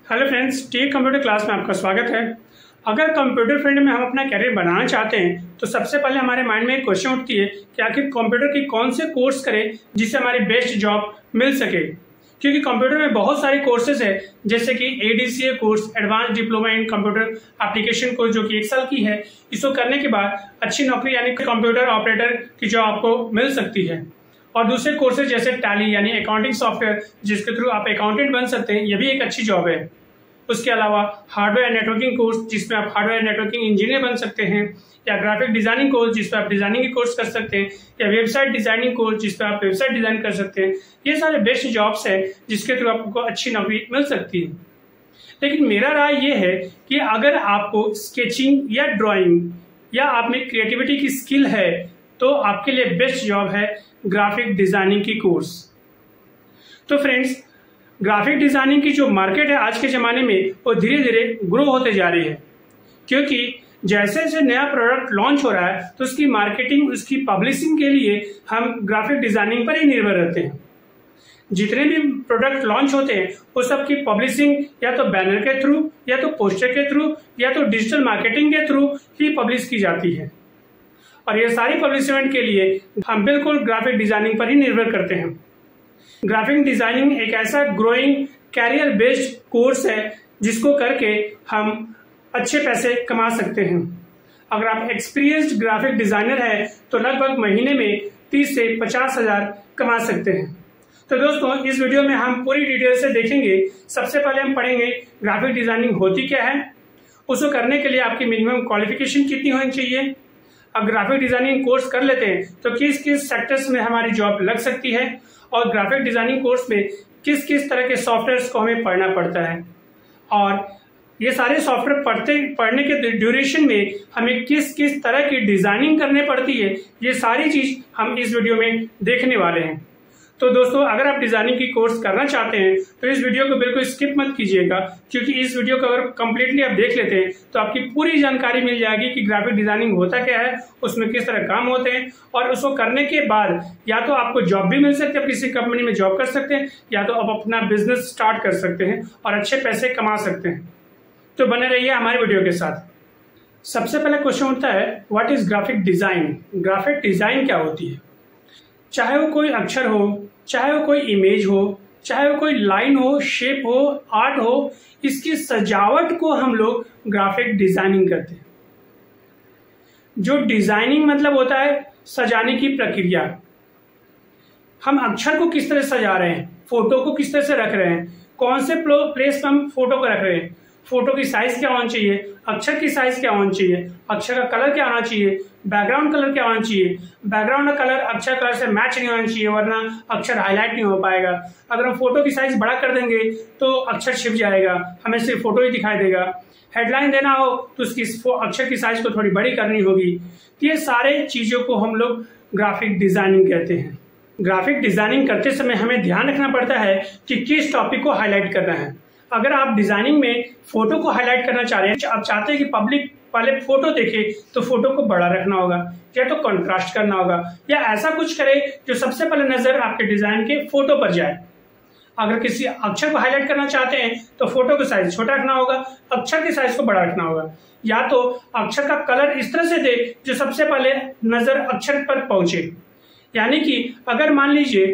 Hello friends, T computer class में आपका स्वागत है। अगर कंप्यूटर फील्ड में हम अपना करियर बनाना चाहते हैं तो सबसे पहले हमारे माइंड में एक क्वेश्चन उठती है कि आखिर कंप्यूटर की कौन से कोर्स करें जिससे हमारी बेस्ट जॉब मिल सके। क्योंकि कंप्यूटर में बहुत सारे कोर्सेज है, जैसे कि ADCA course, advance diploma in computer application course, जो कि 1 साल की है। इसको करने के बाद अच्छी नौकरी यानी कंप्यूटर ऑपरेटर की जॉब आपको मिल सकती है। और दूसरे कोर्सेज जैसे टैली यानी अकाउंटिंग सॉफ्टवेयर, जिसके थ्रू आप अकाउंटेंट बन सकते हैं, ये भी एक अच्छी जॉब है। उसके अलावा हार्डवेयर नेटवर्किंग कोर्स, जिसमें आप हार्डवेयर नेटवर्किंग इंजीनियर बन सकते हैं, या ग्राफिक डिजाइनिंग कोर्स जिसपे आप डिजाइनिंग के कोर्स कर सकते हैं, या वेबसाइट डिजाइनिंग कोर्स जिसपे आप वेबसाइट डिजाइन कर सकते हैं। ये सारे बेस्ट जॉब्स हैं जिसके थ्रू आपको अच्छी नौकरी मिल सकती है। लेकिन मेरा राय ये है कि अगर आपको स्केचिंग या ड्राइंग या आप में क्रिएटिविटी की स्किल है तो आपके लिए बेस्ट जॉब है ग्राफिक डिजाइनिंग की कोर्स। तो फ्रेंड्स, ग्राफिक डिजाइनिंग की जो मार्केट है आज के ज़माने में वो धीरे धीरे ग्रो होते जा रही है, क्योंकि जैसे जैसे नया प्रोडक्ट लॉन्च हो रहा है तो उसकी मार्केटिंग, उसकी पब्लिशिंग के लिए हम ग्राफिक डिजाइनिंग पर ही निर्भर रहते हैं। जितने भी प्रोडक्ट लॉन्च होते हैं वो सब की पब्लिशिंग या तो बैनर के थ्रू, या तो पोस्टर के थ्रू, या तो डिजिटल मार्केटिंग के थ्रू ही पब्लिश की जाती है। और ये सारी पब्लिशमेंट के लिए हम बिल्कुल ग्राफिक डिजाइनिंग पर ही निर्भर करते हैं। ग्राफिक डिजाइनिंग एक ऐसा ग्रोइंग कैरियर बेस्ड कोर्स है जिसको करके हम अच्छे पैसे कमा सकते हैं। अगर आप एक्सपीरियंस्ड ग्राफिक डिजाइनर है तो लगभग महीने में 30 से 50 हजार कमा सकते हैं। तो दोस्तों, इस वीडियो में हम पूरी डिटेल से देखेंगे। सबसे पहले हम पढ़ेंगे ग्राफिक डिजाइनिंग होती क्या है, उसको करने के लिए आपकी मिनिमम क्वालिफिकेशन कितनी होनी चाहिए, अब ग्राफिक डिजाइनिंग कोर्स कर लेते हैं तो किस किस सेक्टर्स में हमारी जॉब लग सकती है, और ग्राफिक डिजाइनिंग कोर्स में किस किस तरह के सॉफ्टवेयर्स को हमें पढ़ना पड़ता है, और ये सारे सॉफ्टवेयर पढ़ने के ड्यूरेशन में हमें किस किस तरह की डिजाइनिंग करने पड़ती है, ये सारी चीज हम इस वीडियो में देखने वाले हैं। तो दोस्तों, अगर आप डिजाइनिंग की कोर्स करना चाहते हैं तो इस वीडियो को बिल्कुल स्किप मत कीजिएगा, क्योंकि इस वीडियो को अगर कंप्लीटली आप देख लेते हैं तो आपकी पूरी जानकारी मिल जाएगी कि ग्राफिक डिजाइनिंग होता क्या है, उसमें किस तरह काम होते हैं, और उसको करने के बाद या तो आपको जॉब भी मिल सकती है, किसी कंपनी में जॉब कर सकते हैं, या तो आप अपना बिजनेस स्टार्ट कर सकते हैं और अच्छे पैसे कमा सकते हैं। तो बने रहिए हमारे वीडियो के साथ। सबसे पहले क्वेश्चन उठता है, what is graphic design. Graphic design क्या होती है? चाहे वो कोई अक्षर हो, चाहे वो कोई इमेज हो, चाहे वो कोई लाइन हो, शेप हो, आर्ट हो, इसकी सजावट को हम लोग ग्राफिक डिजाइनिंग करते हैं। जो डिजाइनिंग मतलब होता है सजाने की प्रक्रिया। हम अक्षर को किस तरह सजा रहे हैं, फोटो को किस तरह से रख रहे हैं, कौन से प्लेस पर हम फोटो को रख रहे हैं, फोटो की साइज क्या होनी चाहिए, अक्षर की साइज क्या होनी चाहिए, अक्षर का कलर क्या होना चाहिए, बैकग्राउंड कलर क्या होना चाहिए, बैकग्राउंड का कलर अक्षर कलर से मैच नहीं होना चाहिए, वरना अक्षर हाईलाइट नहीं हो पाएगा। अगर हम फोटो की साइज बड़ा कर देंगे तो अक्षर छिप जाएगा, हमें सिर्फ फोटो ही दिखाई देगा। हेडलाइन देना हो तो उसकी अक्षर की साइज को थोड़ी बड़ी करनी होगी। तो ये सारे चीजों को हम लोग ग्राफिक डिजाइनिंग कहते हैं। ग्राफिक डिजाइनिंग करते समय हमें ध्यान रखना पड़ता है कि किस टॉपिक को हाईलाइट करना है। अगर आप डिजाइनिंग में फोटो को हाईलाइट करना चाह रहे हैं, आप चाहते हैं कि पब्लिक पहले फोटो देखे, तो फोटो को बड़ा रखना होगा, या तो कंट्रास्ट करना होगा, या ऐसा कुछ करे जो सबसे पहले नजर आपके डिजाइन के फोटो पर जाए। अगर किसी अक्षर को हाईलाइट करना चाहते हैं तो फोटो का साइज छोटा रखना होगा, अक्षर के साइज को बड़ा रखना होगा, या तो अक्षर का कलर इस तरह से दे जो सबसे पहले नजर अक्षर पर पहुंचे। यानी कि अगर मान लीजिए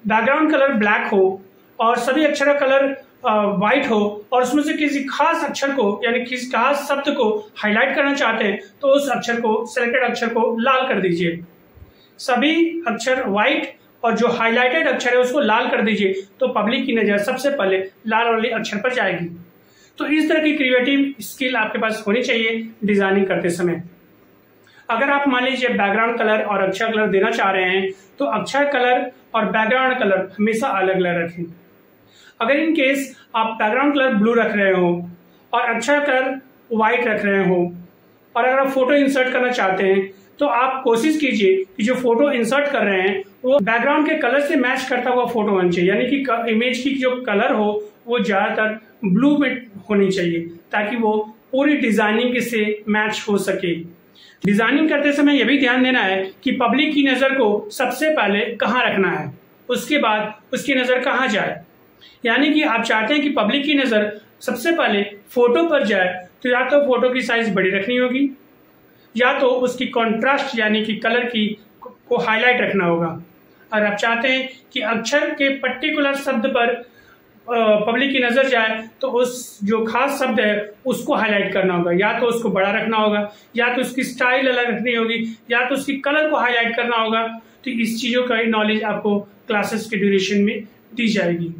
बैकग्राउंड कलर ब्लैक हो और सभी अक्षर का कलर व्हाइट हो, और उसमें से किसी खास अक्षर को यानी किसी खास शब्द को हाईलाइट करना चाहते हैं तो उस अक्षर को, सिलेक्टेड अक्षर को लाल कर दीजिए। सभी अक्षर व्हाइट और जो हाईलाइटेड अक्षर है उसको लाल कर दीजिए, तो पब्लिक की नजर सबसे पहले लाल वाले अक्षर पर जाएगी। तो इस तरह की क्रिएटिव स्किल आपके पास होनी चाहिए डिजाइनिंग करते समय। अगर आप मान लीजिए बैकग्राउंड कलर और अक्षर कलर देना चाह रहे हैं तो अक्षर कलर और बैकग्राउंड कलर हमेशा अलग अलग रखें। अगर इन केस आप बैकग्राउंड कलर ब्लू रख रहे हो और अक्षर कलर व्हाइट रख रहे हो, और अगर आप फोटो इंसर्ट करना चाहते हैं तो आप कोशिश कीजिए कि जो फोटो इंसर्ट कर रहे हैं वो बैकग्राउंड के कलर से मैच करता हुआ फोटो होना चाहिए। यानी कि इमेज की जो कलर हो वो ज्यादातर ब्लू में होनी चाहिए, ताकि वो पूरी डिजाइनिंग से मैच हो सके। डिजाइनिंग करते समय यह भी ध्यान देना है कि पब्लिक की नजर को सबसे पहले कहाँ रखना है, उसके बाद उसकी नजर कहाँ जाए। यानी कि आप चाहते हैं कि पब्लिक की नजर सबसे पहले फोटो पर जाए तो या तो फोटो की साइज बड़ी रखनी होगी या तो उसकी कॉन्ट्रास्ट यानी कि कलर की को हाईलाइट रखना होगा। अगर आप चाहते हैं कि अक्षर के पर्टिकुलर शब्द पर पब्लिक की नजर जाए तो उस जो खास शब्द है उसको हाईलाइट करना होगा, या तो उसको बड़ा रखना होगा या तो उसकी स्टाइल अलग रखनी होगी या तो उसकी कलर को हाईलाइट करना होगा। तो इस चीजों का नॉलेज आपको क्लासेस के ड्यूरेशन में दी जाएगी।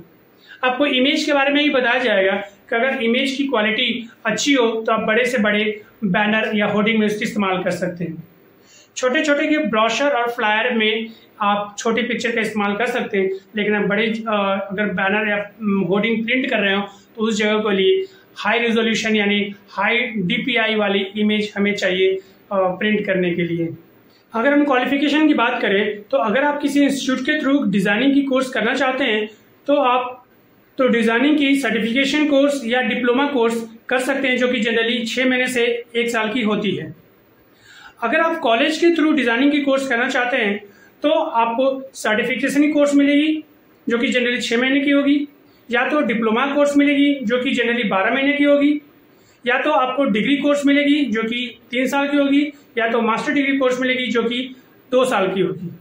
आपको इमेज के बारे में ही बताया जाएगा कि अगर इमेज की क्वालिटी अच्छी हो तो आप बड़े से बड़े बैनर या होर्डिंग में इसका इस्तेमाल कर सकते हैं। छोटे छोटे के ब्रोशर और फ्लायर में आप छोटी पिक्चर का इस्तेमाल कर सकते हैं, लेकिन आप बड़े अगर बैनर या होर्डिंग प्रिंट कर रहे हो तो उस जगह के लिए हाई रिजोल्यूशन यानी हाई DPI वाली इमेज हमें चाहिए प्रिंट करने के लिए। अगर हम क्वालिफिकेशन की बात करें तो अगर आप किसी इंस्टीट्यूट के थ्रू डिजाइनिंग की कोर्स करना चाहते हैं तो आप डिजाइनिंग की सर्टिफिकेशन कोर्स या डिप्लोमा कोर्स कर सकते हैं, जो कि जनरली 6 महीने से 1 साल की होती है। अगर आप कॉलेज के थ्रू डिजाइनिंग की कोर्स करना चाहते हैं तो आपको सर्टिफिकेशन की कोर्स मिलेगी जो कि जनरली 6 महीने की होगी, या तो डिप्लोमा कोर्स मिलेगी जो कि जनरली 12 महीने की होगी, या तो आपको डिग्री कोर्स मिलेगी जो कि 3 साल की होगी, या तो मास्टर डिग्री कोर्स मिलेगी जो कि 2 साल की होगी।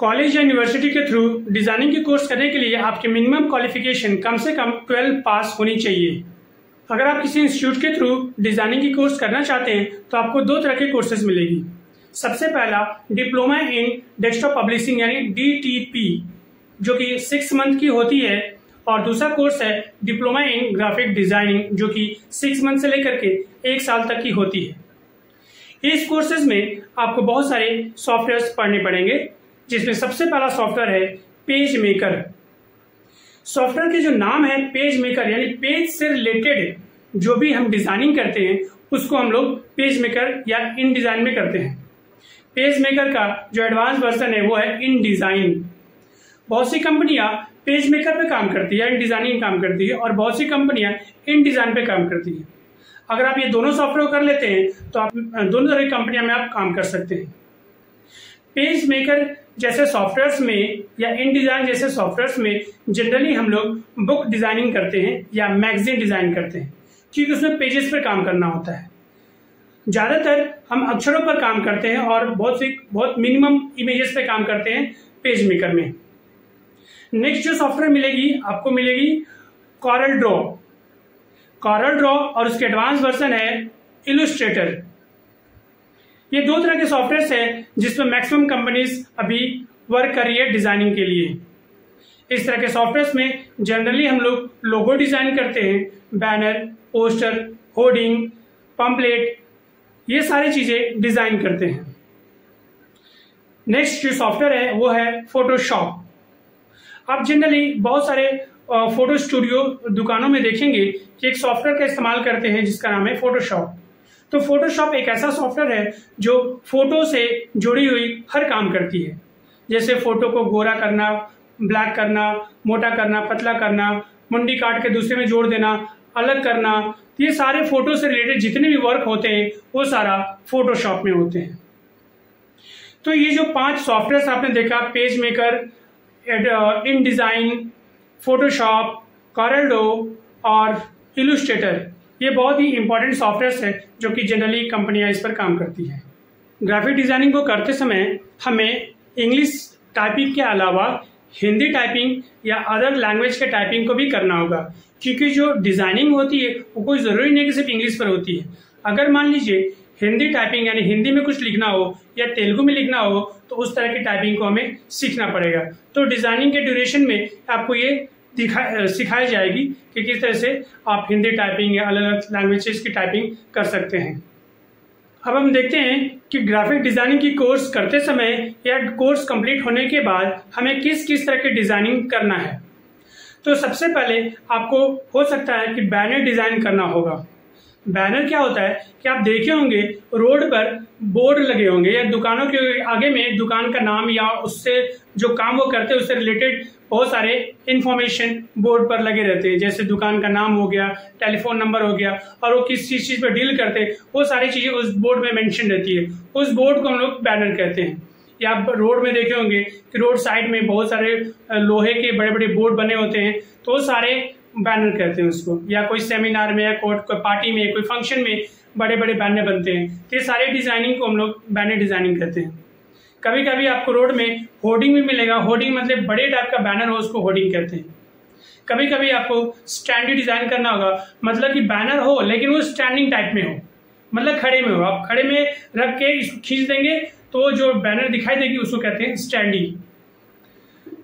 कॉलेज या यूनिवर्सिटी के थ्रू डिजाइनिंग की कोर्स करने के लिए आपकी मिनिमम क्वालिफिकेशन कम से कम 12 पास होनी चाहिए। अगर आप किसी इंस्टीट्यूट के थ्रू डिजाइनिंग की कोर्स करना चाहते हैं तो आपको 2 तरह के कोर्सेज मिलेगी। सबसे पहला डिप्लोमा इन डेस्कटॉप पब्लिशिंग यानी DTP जो कि 6 मंथ की होती है, और दूसरा कोर्स है डिप्लोमा इन ग्राफिक डिजाइनिंग जो कि 6 मंथ से लेकर के 1 साल तक की होती है। इस कोर्सेज में आपको बहुत सारे सॉफ्टवेयर पढ़ने पड़ेंगे, जिसमें सबसे पहला सॉफ्टवेयर है पेज मेकर। सॉफ्टवेयर के जो नाम है पेज मेकर यानी पेज से रिलेटेड जो भी हम डिजाइनिंग करते हैं उसको हम लोग पेज मेकर या इन डिजाइन में करते हैं। पेज मेकर का जो एडवांस वर्जन है वो है इन डिजाइन। बहुत सी कंपनियां पेज मेकर पे काम करती है, इन डिजाइनिंग काम करती है, और बहुत सी कंपनियां इन डिजाइन पे काम करती है। अगर आप ये दोनों सॉफ्टवेयर कर लेते हैं तो आप दोनों तरह की कंपनियों में आप काम कर सकते हैं। पेज मेकर जैसे सॉफ्टवेयर्स में या इन डिजाइन जैसे सॉफ्टवेयर्स में जनरली हम लोग बुक डिजाइनिंग करते हैं या मैगजीन डिजाइन करते हैं, क्योंकि उसमें पेजेस पर काम करना होता है। ज्यादातर हम अक्षरों पर काम करते हैं और बहुत मिनिमम इमेजेस पे काम करते हैं पेज मेकर में। नेक्स्ट जो सॉफ्टवेयर मिलेगी आपको मिलेगी कॉरल ड्रॉ और उसके एडवांस वर्जन है इलस्ट्रेटर। ये 2 तरह के सॉफ्टवेयर है जिसमें मैक्सिमम कंपनीज अभी वर्क कर रही है डिजाइनिंग के लिए। इस तरह के सॉफ्टवेयर में जनरली हम लोग लोगो डिजाइन करते हैं, बैनर, पोस्टर, होर्डिंग, पंपलेट, ये सारी चीजें डिजाइन करते हैं। नेक्स्ट जो सॉफ्टवेयर है वो है फोटोशॉप। आप जनरली बहुत सारे फोटो स्टूडियो दुकानों में देखेंगे कि एक सॉफ्टवेयर का इस्तेमाल करते हैं जिसका नाम है फोटोशॉप। तो फोटोशॉप एक ऐसा सॉफ्टवेयर है जो फोटो से जुड़ी हुई हर काम करती है, जैसे फोटो को गोरा करना, ब्लैक करना, मोटा करना, पतला करना, मुंडी काट के दूसरे में जोड़ देना, अलग करना, ये सारे फोटो से रिलेटेड जितने भी वर्क होते हैं वो सारा फोटोशॉप में होते हैं। तो ये जो 5 सॉफ्टवेयर आपने देखा, पेज मेकर, इन डिजाइन, फोटोशॉप, कॉरल ड्रॉ और इलस्ट्रेटर, ये बहुत ही इंपॉर्टेंट सॉफ्टवेयर है जो कि जनरली कंपनियां इस पर काम करती हैं। ग्राफिक डिजाइनिंग को करते समय हमें इंग्लिश टाइपिंग के अलावा हिंदी टाइपिंग या अदर लैंग्वेज के टाइपिंग को भी करना होगा, क्योंकि जो डिजाइनिंग होती है वो कोई जरूरी नहीं कि सिर्फ इंग्लिश पर होती है। अगर मान लीजिए हिंदी टाइपिंग यानी हिंदी में कुछ लिखना हो या तेलुगु में लिखना हो तो उस तरह की टाइपिंग को हमें सीखना पड़ेगा। तो डिजाइनिंग के ड्यूरेशन में आपको ये सिखाई जाएगी कि किस तरह से आप हिंदी टाइपिंग या अलग अलग लैंग्वेजेस की टाइपिंग कर सकते हैं। अब हम देखते हैं कि ग्राफिक डिजाइनिंग की कोर्स करते समय या कोर्स कंप्लीट होने के बाद हमें किस किस तरह की डिजाइनिंग करना है। तो सबसे पहले आपको हो सकता है कि बैनर डिजाइन करना होगा। बैनर क्या होता है कि आप देखे होंगे रोड पर बोर्ड लगे होंगे या दुकानों के आगे में दुकान का नाम या उससे जो काम वो करते हैं उससे रिलेटेड बहुत सारे इंफॉर्मेशन बोर्ड पर लगे रहते हैं, जैसे दुकान का नाम हो गया, टेलीफोन नंबर हो गया, और वो किस चीज पर डील करते हैं वो सारी चीजें उस बोर्ड में मेंशन रहती है। उस बोर्ड को हम लोग बैनर कहते हैं। या आप रोड में देखे होंगे कि रोड साइड में बहुत सारे लोहे के बड़े बड़े बोर्ड बने होते हैं, तो वो सारे बैनर कहते हैं उसको, या कोई सेमिनार में या कोई पार्टी में कोई फंक्शन में बड़े बड़े बैनर बनते हैं। तो ये सारे डिजाइनिंग को हम लोग बैनर डिजाइनिंग कहते हैं। कभी कभी आपको रोड में होर्डिंग भी मिलेगा। होर्डिंग मतलब बड़े टाइप का बैनर हो, उसको होर्डिंग कहते हैं। कभी कभी आपको स्टैंडी डिजाइन करना होगा, मतलब कि बैनर हो लेकिन वो स्टैंडिंग टाइप में हो, मतलब खड़े में हो। आप खड़े में रख के इसको खींच देंगे तो जो बैनर दिखाई देगी उसको कहते हैं स्टैंडी।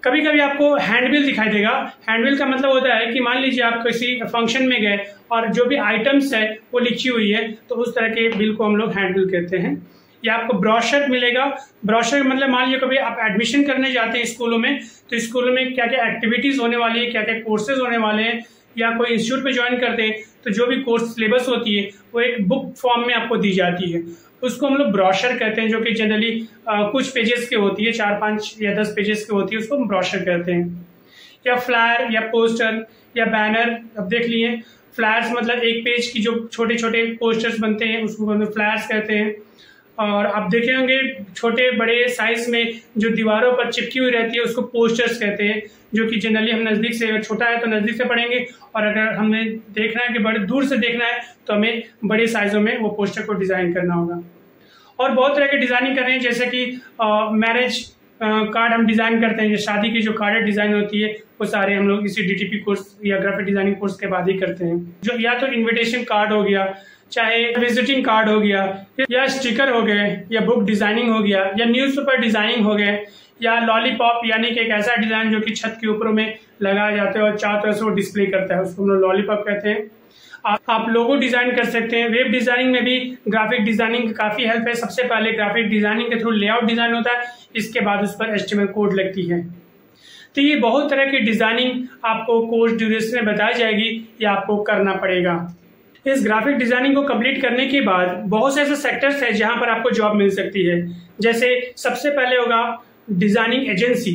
कभी कभी आपको हैंडबिल दिखाई देगा। हैंडबिल का मतलब होता है कि मान लीजिए आप किसी फंक्शन में गए और जो भी आइटम्स है वो लिखी हुई है, तो उस तरह के बिल को हम लोग हैंडबिल कहते हैं। या आपको ब्रोशर मिलेगा। ब्रोशर मतलब मान लीजिए कभी आप एडमिशन करने जाते हैं स्कूलों में, तो स्कूलों में क्या क्या एक्टिविटीज होने वाली है, क्या क्या कोर्सेज होने वाले हैं, या कोई इंस्टीट्यूट में ज्वाइन करते हैं तो जो भी कोर्स सिलेबस होती है वो एक बुक फॉर्म में आपको दी जाती है, उसको हम लोग ब्रोशर कहते हैं, जो कि जनरली कुछ पेजेस की होती है, 4-5 या 10 पेजेस की होती है, उसको हम ब्रोशर कहते हैं। या फ्लायर या पोस्टर या बैनर, अब देख लिए फ्लायर्स मतलब एक पेज की जो छोटे छोटे पोस्टर्स बनते हैं उसको हम लोग फ्लायर्स कहते हैं। और आप देखे होंगे छोटे बड़े साइज में जो दीवारों पर चिपकी हुई रहती है उसको पोस्टर्स कहते हैं, जो कि जनरली हम नज़दीक से, अगर छोटा है तो नज़दीक से पढ़ेंगे, और अगर हमें देखना है कि बड़े दूर से देखना है तो हमें बड़े साइजों में वो पोस्टर को डिज़ाइन करना होगा। और बहुत तरह के डिज़ाइनिंग कर रहे हैं, जैसे कि मैरिज कार्ड हम डिज़ाइन करते हैं। शादी की जो कार्ड डिज़ाइन होती है वो सारे हम लोग इसी DTP कोर्स या ग्राफिक डिज़ाइनिंग कोर्स के बाद ही करते हैं। जो या तो इन्विटेशन कार्ड हो गया, चाहे विजिटिंग कार्ड हो गया, या स्टिकर हो गए, या बुक डिजाइनिंग हो गया, या न्यूज़पेपर डिजाइनिंग हो गए, या लॉलीपॉप यानी कि एक ऐसा डिजाइन जो कि छत के ऊपर में लगाया जाता है और चारों तरफ से वो डिस्प्ले करता है, उसको हम लोग लॉलीपॉप कहते हैं। आप लोगो डिजाइन कर सकते हैं। वेब डिजाइनिंग में भी ग्राफिक डिजाइनिंग काफी हेल्प है। सबसे पहले ग्राफिक डिजाइनिंग के थ्रू लेआउट डिजाइन होता है, इसके बाद उस पर HTML कोड लगती है। तो ये बहुत तरह की डिजाइनिंग आपको कोर्स ड्यूरेशन में बताई जाएगी, या आपको करना पड़ेगा। इस ग्राफिक डिजाइनिंग को कंप्लीट करने के बाद बहुत से ऐसे सेक्टर्स हैं जहां पर आपको जॉब मिल सकती है। जैसे सबसे पहले होगा डिजाइनिंग एजेंसी।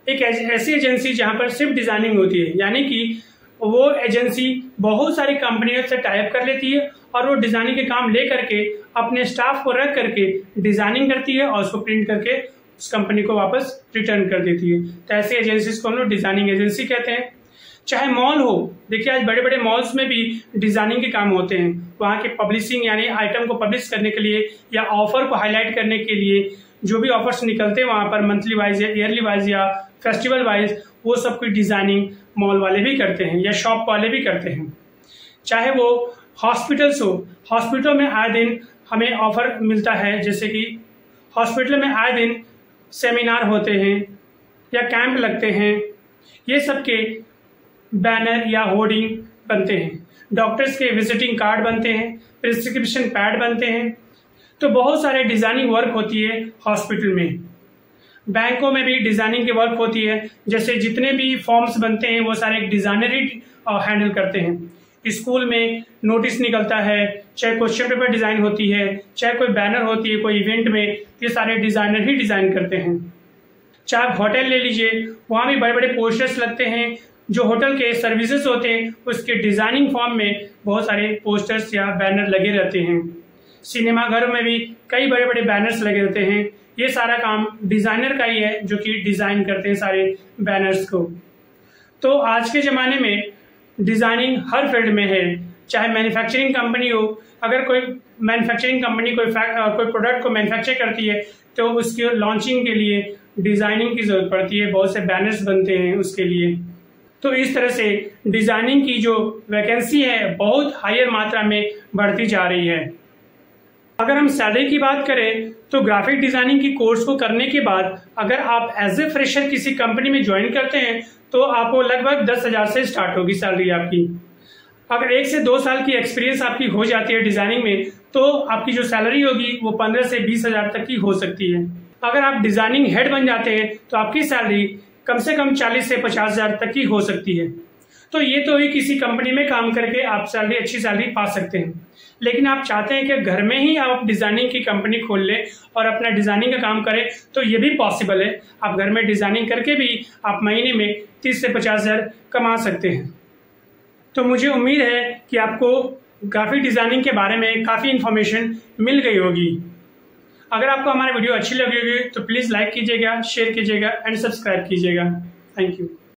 एक ऐसी एजेंसी जहां पर सिर्फ डिजाइनिंग होती है, यानी कि वो एजेंसी बहुत सारी कंपनियों से टाई अप कर लेती है और वो डिजाइनिंग के काम ले करके अपने स्टाफ को रख करके डिजाइनिंग करती है और उसको प्रिंट करके उस कंपनी को वापस रिटर्न कर देती है। तो ऐसी एजेंसीज को हम लोग डिजाइनिंग एजेंसी कहते हैं। चाहे मॉल हो, देखिए आज बड़े बड़े मॉल्स में भी डिजाइनिंग के काम होते हैं। वहाँ के पब्लिशिंग यानी आइटम को पब्लिश करने के लिए या ऑफर को हाईलाइट करने के लिए जो भी ऑफर्स निकलते हैं वहाँ पर मंथली वाइज या ईयरली वाइज या फेस्टिवल वाइज, वो सब कुछ डिजाइनिंग मॉल वाले भी करते हैं या शॉप वाले भी करते हैं। चाहे वो हॉस्पिटल्स हो, हॉस्पिटलों में आए दिन हमें ऑफर मिलता है, जैसे कि हॉस्पिटल में आए दिन सेमिनार होते हैं या कैंप लगते हैं, ये सब के बैनर या होर्डिंग बनते हैं। डॉक्टर्स के विजिटिंग कार्ड बनते हैं, प्रिस्क्रिप्शन पैड बनते हैं। तो बहुत सारे डिजाइनिंग वर्क होती है हॉस्पिटल में। बैंकों में भी डिजाइनिंग की वर्क होती है, जैसे जितने भी फॉर्म्स बनते हैं वो सारे एक डिजाइनर ही हैंडल करते हैं। स्कूल में नोटिस निकलता है, चाहे क्वेश्चन पेपर डिजाइन होती है, चाहे कोई बैनर होती है कोई इवेंट में, ये सारे डिजाइनर ही डिजाइन करते हैं। चाहे आप होटल ले लीजिए, वहाँ भी बड़े बड़े पोस्टर्स लगते हैं। जो होटल के सर्विसेज होते हैं उसके डिजाइनिंग फॉर्म में बहुत सारे पोस्टर्स या बैनर लगे रहते हैं। सिनेमा घरों में भी कई बड़े बड़े बैनर्स लगे रहते हैं। ये सारा काम डिजाइनर का ही है, जो कि डिजाइन करते हैं सारे बैनर्स को। तो आज के ज़माने में डिजाइनिंग हर फील्ड में है। चाहे मैन्युफैक्चरिंग कंपनी हो, अगर कोई मैन्युफैक्चरिंग कंपनी कोई प्रोडक्ट को मैन्युफैक्चर करती है तो उसके लॉन्चिंग के लिए डिजाइनिंग की जरूरत पड़ती है, बहुत से बैनर्स बनते हैं उसके लिए। तो इस तरह से डिजाइनिंग की जो वैकेंसी है बहुत हायर मात्रा में बढ़ती जा रही है। अगर हम सैलरी की बात करें तो ग्राफिक डिजाइनिंग की कोर्स को करने के बाद अगर आप एज ए फ्रेशर किसी कंपनी में ज्वाइन करते हैं तो आपको लगभग 10,000 से स्टार्ट होगी सैलरी आपकी। अगर 1 से 2 साल की एक्सपीरियंस आपकी हो जाती है डिजाइनिंग में तो आपकी जो सैलरी होगी वो 15 से 20,000 तक की हो सकती है। अगर आप डिजाइनिंग हेड बन जाते हैं तो आपकी सैलरी कम से कम 40 से 50,000 तक की हो सकती है। तो ये तो ही किसी कंपनी में काम करके आप सैलरी, अच्छी सैलरी पा सकते हैं। लेकिन आप चाहते हैं कि घर में ही आप डिजाइनिंग की कंपनी खोल लें और अपना डिजाइनिंग का काम करें, तो ये भी पॉसिबल है। आप घर में डिजाइनिंग करके भी आप महीने में 30 से 50,000 कमा सकते हैं। तो मुझे उम्मीद है कि आपको ग्राफिक डिजाइनिंग के बारे में काफ़ी इन्फॉर्मेशन मिल गई होगी। अगर आपको हमारा वीडियो अच्छी लगी होगी तो प्लीज़ लाइक कीजिएगा, शेयर कीजिएगा एंड सब्सक्राइब कीजिएगा। Thank you.